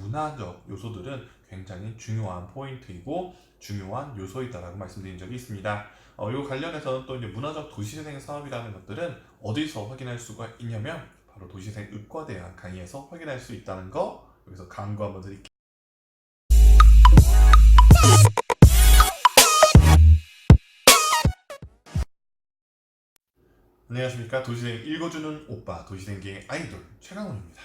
문화적 요소들은 굉장히 중요한 포인트이고 중요한 요소이다라고 말씀드린 적이 있습니다. 이 관련해서는 또 이제 문화적 도시재생 사업이라는 것들은 어디서 확인할 수가 있냐면 바로 도시재생 의과대학 강의에서 확인할 수 있다는 거 여기서 강조 한번 드릴게요. 안녕하십니까. 도시재생 읽어주는 오빠, 도시재생계의 아이돌 최강훈입니다.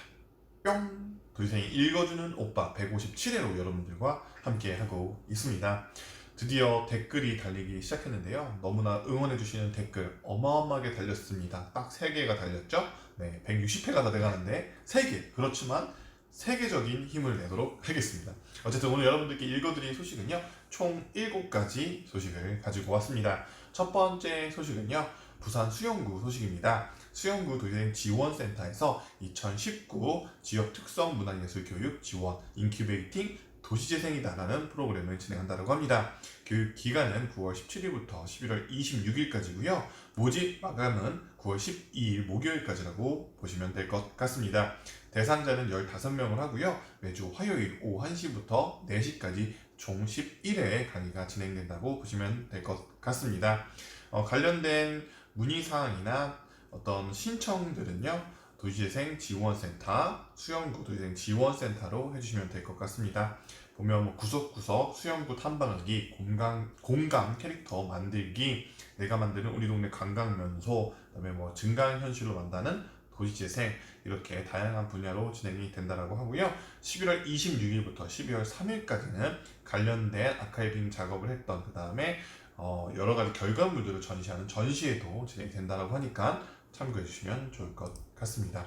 뿅! 도시재생 읽어주는 오빠 157회로 여러분들과 함께하고 있습니다. 드디어 댓글이 달리기 시작했는데요. 너무나 응원해주시는 댓글 어마어마하게 달렸습니다. 딱 3개가 달렸죠? 네, 160회가 다 돼가는데 3개. 그렇지만 세계적인 힘을 내도록 하겠습니다. 어쨌든 오늘 여러분들께 읽어드릴 소식은요. 총 7가지 소식을 가지고 왔습니다. 첫 번째 소식은요. 부산 수영구 소식입니다. 수영구 도시재생 지원센터에서 2019 지역 특성 문화예술교육 지원 인큐베이팅 도시재생이다라는 프로그램을 진행한다고 합니다. 교육 기간은 9월 17일부터 11월 26일까지고요. 모집 마감은 9월 12일 목요일까지라고 보시면 될 것 같습니다. 대상자는 15명을 하고요. 매주 화요일 오후 1시부터 4시까지 총 11회 강의가 진행된다고 보시면 될 것 같습니다. 관련된 문의사항이나 어떤 신청들은요. 도시재생 지원센터, 수영구 도시재생 지원센터로 해주시면 될 것 같습니다. 보면 뭐 구석구석 수영구 탐방하기, 공감 캐릭터 만들기, 내가 만드는 우리 동네 관광명소, 그다음에 뭐 증강현실로 만드는 도시재생 이렇게 다양한 분야로 진행이 된다라고 하고요. 11월 26일부터 12월 3일까지는 관련된 아카이빙 작업을 했던 그 다음에 여러 가지 결과물들을 전시하는 전시회도 진행이 된다라고 하니까 참고해 주시면 좋을 것 같습니다.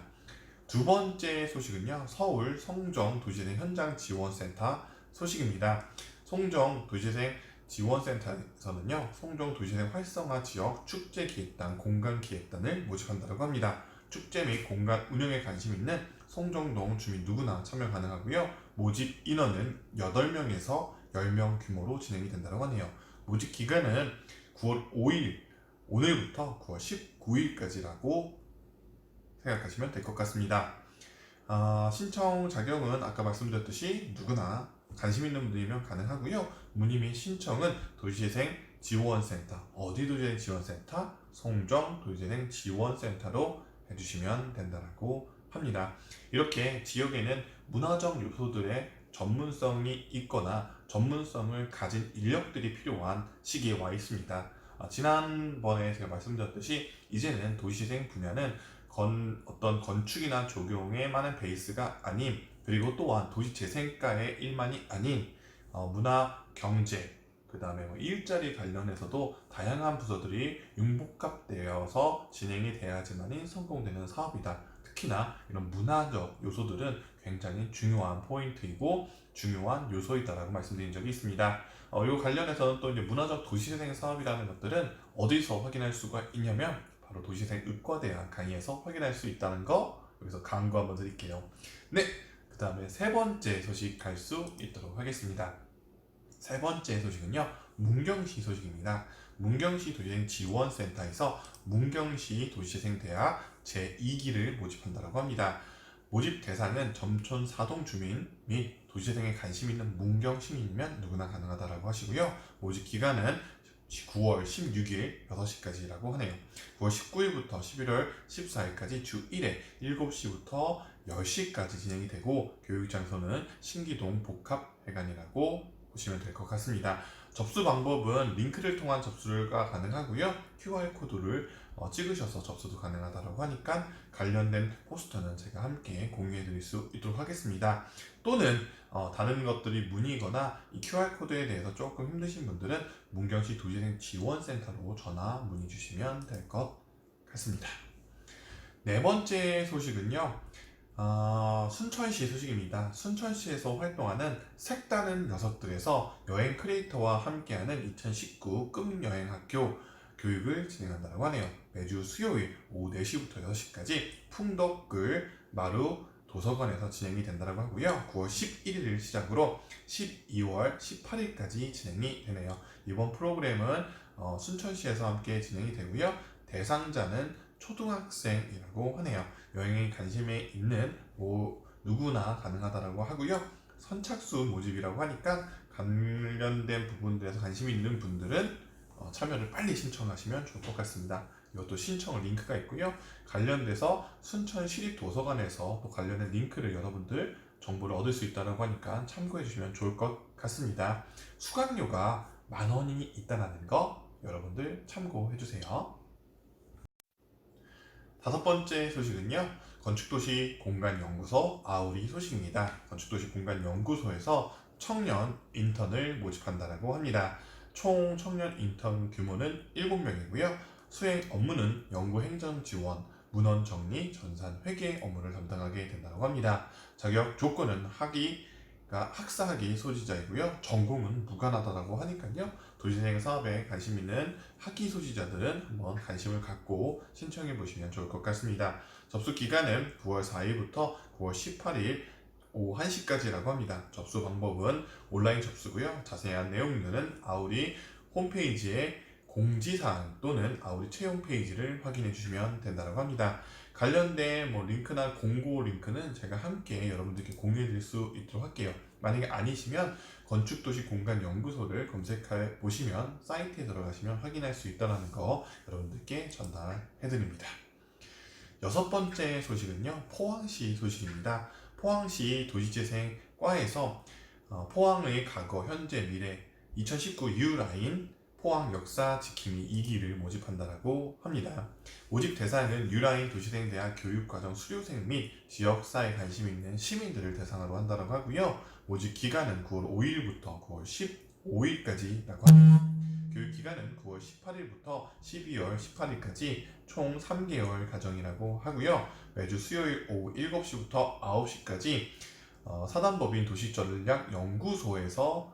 두 번째 소식은요. 서울 송정 도시재생 현장 지원센터 소식입니다. 송정 도시재생 지원센터에서는요. 송정 도시재생 활성화 지역 축제기획단, 공간기획단을 모집한다고 합니다. 축제 및 공간 운영에 관심 있는 송정동 주민 누구나 참여 가능하고요. 모집 인원은 8명에서 10명 규모로 진행이 된다고 하네요. 모집 기간은 9월 5일, 오늘부터 9월 19일까지라고 생각하시면 될 것 같습니다. 신청 자격은 아까 말씀드렸듯이 누구나 관심 있는 분들이면 가능하고요. 문의 및 신청은 도시재생 지원센터, 어디 도시재생 지원센터? 송정 도시재생 지원센터로 해주시면 된다고 합니다. 이렇게 지역에는 문화적 요소들의 전문성이 있거나 전문성을 가진 인력들이 필요한 시기에 와 있습니다. 지난번에 제가 말씀드렸듯이 이제는 도시재생 분야는 어떤 건축이나 조경에 많은 베이스가 아닌, 그리고 또한 도시재생과의 일만이 아닌 문화, 경제, 그 다음에 일자리 관련해서도 다양한 부서들이 융복합되어서 진행이 돼야지만이 성공되는 사업이다. 특히나 이런 문화적 요소들은 굉장히 중요한 포인트이고 중요한 요소이다라고 말씀드린 적이 있습니다. 이 관련해서는 또 이제 문화적 도시재생 사업이라는 것들은 어디서 확인할 수가 있냐면 바로 도시재생 의과대학 강의에서 확인할 수 있다는 거 여기서 강조 한번 드릴게요. 네, 그 다음에 세 번째 소식 갈 수 있도록 하겠습니다. 세 번째 소식은요. 문경시 소식입니다. 문경시 도시재생 지원센터에서 문경시 도시재생대학 제2기를 모집한다고 합니다. 모집 대상은 점촌 사동 주민 및 도시재생에 관심 있는 문경 시민이면 누구나 가능하다고 하시고요. 모집 기간은 9월 16일 6시까지라고 하네요. 9월 19일부터 11월 14일까지 주 1회 7시부터 10시까지 진행이 되고 교육 장소는 신기동 복합회관이라고 보시면 될 것 같습니다. 접수 방법은 링크를 통한 접수가 가능하고요. QR코드를 찍으셔서 접수도 가능하다고 하니까 관련된 포스터는 제가 함께 공유해 드릴 수 있도록 하겠습니다. 또는 다른 것들이 문의거나 이 QR코드에 대해서 조금 힘드신 분들은 문경시 도시재생 지원센터로 전화 문의 주시면 될 것 같습니다. 네 번째 소식은요. 순천시 소식입니다. 순천시에서 활동하는 색다른 녀석들에서 여행 크리에이터와 함께하는 2019 끝여행학교 교육을 진행한다고 하네요. 매주 수요일 오후 4시부터 6시까지 풍덕글 마루 도서관에서 진행이 된다고 하고요. 9월 11일을 시작으로 12월 18일까지 진행이 되네요. 이번 프로그램은 순천시에서 함께 진행이 되고요. 대상자는 초등학생이라고 하네요. 여행에 관심이 있는 누구나 가능하다고 하고요. 선착순 모집이라고 하니까 관련된 부분들에서 관심 있는 분들은 참여를 빨리 신청하시면 좋을 것 같습니다. 이것도 신청 링크가 있고요. 관련돼서 순천시립도서관에서 또 관련된 링크를 여러분들 정보를 얻을 수 있다고 하니까 참고해 주시면 좋을 것 같습니다. 수강료가 10,000원이 있다는 거 여러분들 참고해 주세요. 다섯 번째 소식은요. 건축도시 공간연구소 아우리 소식입니다. 건축도시 공간연구소에서 청년 인턴을 모집한다고 합니다. 총 청년 인턴 규모는 7명이고요. 수행 업무는 연구 행정 지원, 문헌 정리, 전산 회계 업무를 담당하게 된다고 합니다. 자격 조건은 학사학위 소지자이고요. 전공은 무관하다고 하니까요. 도시재생 사업에 관심 있는 학기 소지자들은 한번 관심을 갖고 신청해 보시면 좋을 것 같습니다. 접수 기간은 9월 4일부터 9월 18일 오후 1시까지라고 합니다. 접수 방법은 온라인 접수고요. 자세한 내용들은 아우리 홈페이지에 공지사항 또는 아우리 채용 페이지를 확인해 주시면 된다고 합니다. 관련된 링크나 공고 링크는 제가 함께 여러분들께 공유해 드릴 수 있도록 할게요. 만약에 아니시면 건축도시 공간연구소를 검색해 보시면 사이트에 들어가시면 확인할 수 있다는 거 여러분들께 전달해 드립니다. 여섯 번째 소식은요. 포항시 소식입니다. 포항시 도시재생과에서 포항의 과거, 현재, 미래 2019 U라인 포항 역사 지킴이 2기를 모집한다고 합니다. 모집 대상은 U라인 도시재생대학 교육과정 수료생 및 지역사에 관심 있는 시민들을 대상으로 한다고 하고요. 모집 기간은 9월 5일부터 9월 15일까지라고 합니다. 교육 기간은 9월 18일부터 12월 18일까지 총 3개월 과정이라고 하고요. 매주 수요일 오후 7시부터 9시까지 사단법인 도시전략연구소에서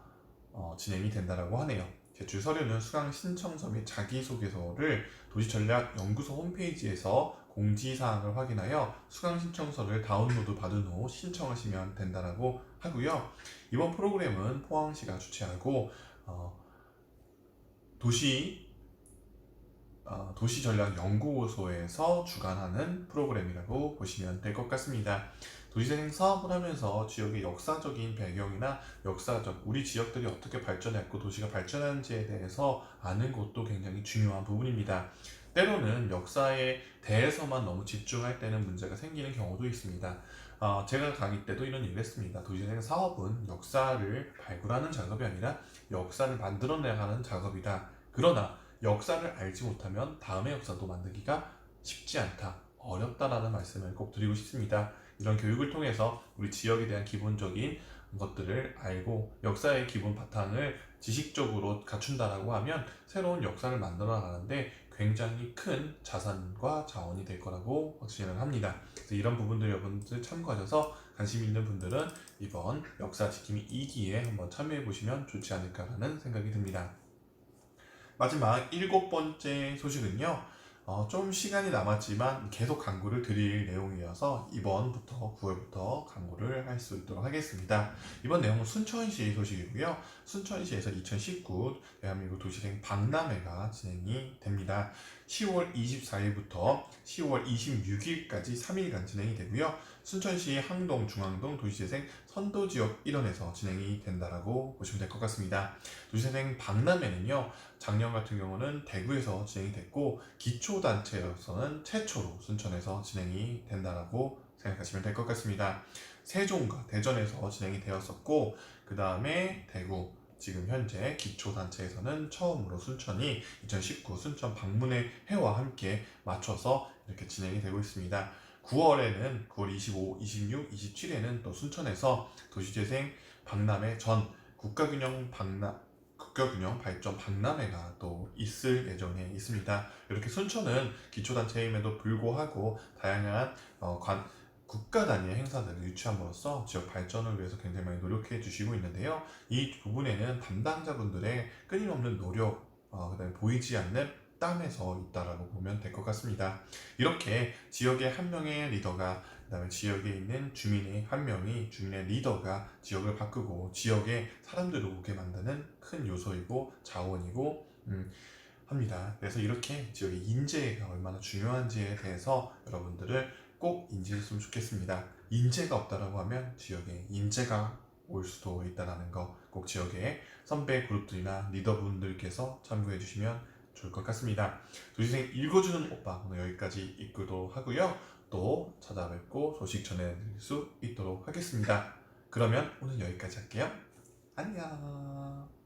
진행이 된다고 하네요. 제출 서류는 수강 신청서 및 자기소개서를 도시전략연구소 홈페이지에서 공지사항을 확인하여 수강 신청서를 다운로드 받은 후 신청하시면 된다고 하고요. 이번 프로그램은 포항시가 주최하고 도시전략연구소에서 주관하는 프로그램이라고 보시면 될 것 같습니다. 도시재생 사업을 하면서 지역의 역사적인 배경이나 우리 지역들이 어떻게 발전했고 도시가 발전한지에 대해서 아는 것도 굉장히 중요한 부분입니다. 때로는 역사에 대해서만 너무 집중할 때는 문제가 생기는 경우도 있습니다. 제가 강의 때도 이런 얘기를 했습니다. 도시재생 사업은 역사를 발굴하는 작업이 아니라 역사를 만들어내가는 작업이다. 그러나 역사를 알지 못하면 다음의 역사도 만들기가 쉽지 않다, 어렵다라는 말씀을 꼭 드리고 싶습니다. 이런 교육을 통해서 우리 지역에 대한 기본적인 것들을 알고 역사의 기본 바탕을 지식적으로 갖춘다라고 하면 새로운 역사를 만들어 나가는데 굉장히 큰 자산과 자원이 될 거라고 확신을 합니다. 그래서 이런 부분들 여러분들 참고하셔서 관심 있는 분들은 이번 역사 지킴이 2기에 한번 참여해 보시면 좋지 않을까라는 생각이 듭니다. 마지막 7번째 소식은요. 좀 시간이 남았지만 계속 광고를 드릴 내용이어서 이번부터 9월부터 광고를 할 수 있도록 하겠습니다. 이번 내용은 순천시 소식이고요. 순천시에서 2019 대한민국 도시재생 박람회가 진행이 됩니다. 10월 24일부터 10월 26일까지 3일간 진행이 되고요. 순천시 항동, 중앙동 도시재생 선도지역 일원에서 진행이 된다라고 보시면 될 것 같습니다. 도시재생 박람회는요. 작년 같은 경우는 대구에서 진행이 됐고 기초단체로서는 최초로 순천에서 진행이 된다라고 생각하시면 될 것 같습니다. 세종과 대전에서 진행이 되었었고 그 다음에 대구, 지금 현재 기초단체에서는 처음으로 순천이 2019 순천 방문의 해와 함께 맞춰서 이렇게 진행이 되고 있습니다. 9월에는 9월 25, 26, 27에는 또 순천에서 도시재생 박람회 전 국가균형 발전 박람회가 또 있을 예정에 있습니다. 이렇게 순천은 기초단체임에도 불구하고 다양한 국가 단위의 행사들을 유치함으로써 지역 발전을 위해서 굉장히 많이 노력해 주시고 있는데요. 이 부분에는 담당자분들의 끊임없는 노력, 그다음에 보이지 않는 땀에서 있다라고 보면 될 것 같습니다. 이렇게 지역의 한 명의 리더가 그다음에 지역에 있는 주민의 한 명이 주민의 리더가 지역을 바꾸고 지역의 사람들을 오게 만드는 큰 요소이고 자원이고 합니다. 그래서 이렇게 지역의 인재가 얼마나 중요한지에 대해서 여러분들을 꼭 인지했으면 좋겠습니다. 인재가 없다라고 하면 지역에 인재가 올 수도 있다는 거 꼭 지역의 선배 그룹들이나 리더분들께서 참고해 주시면 좋을 것 같습니다. 도시생 읽어주는 오빠 오늘 여기까지 읽기도 하고요. 또 찾아뵙고 소식 전해드릴 수 있도록 하겠습니다. 그러면 오늘 여기까지 할게요. 안녕.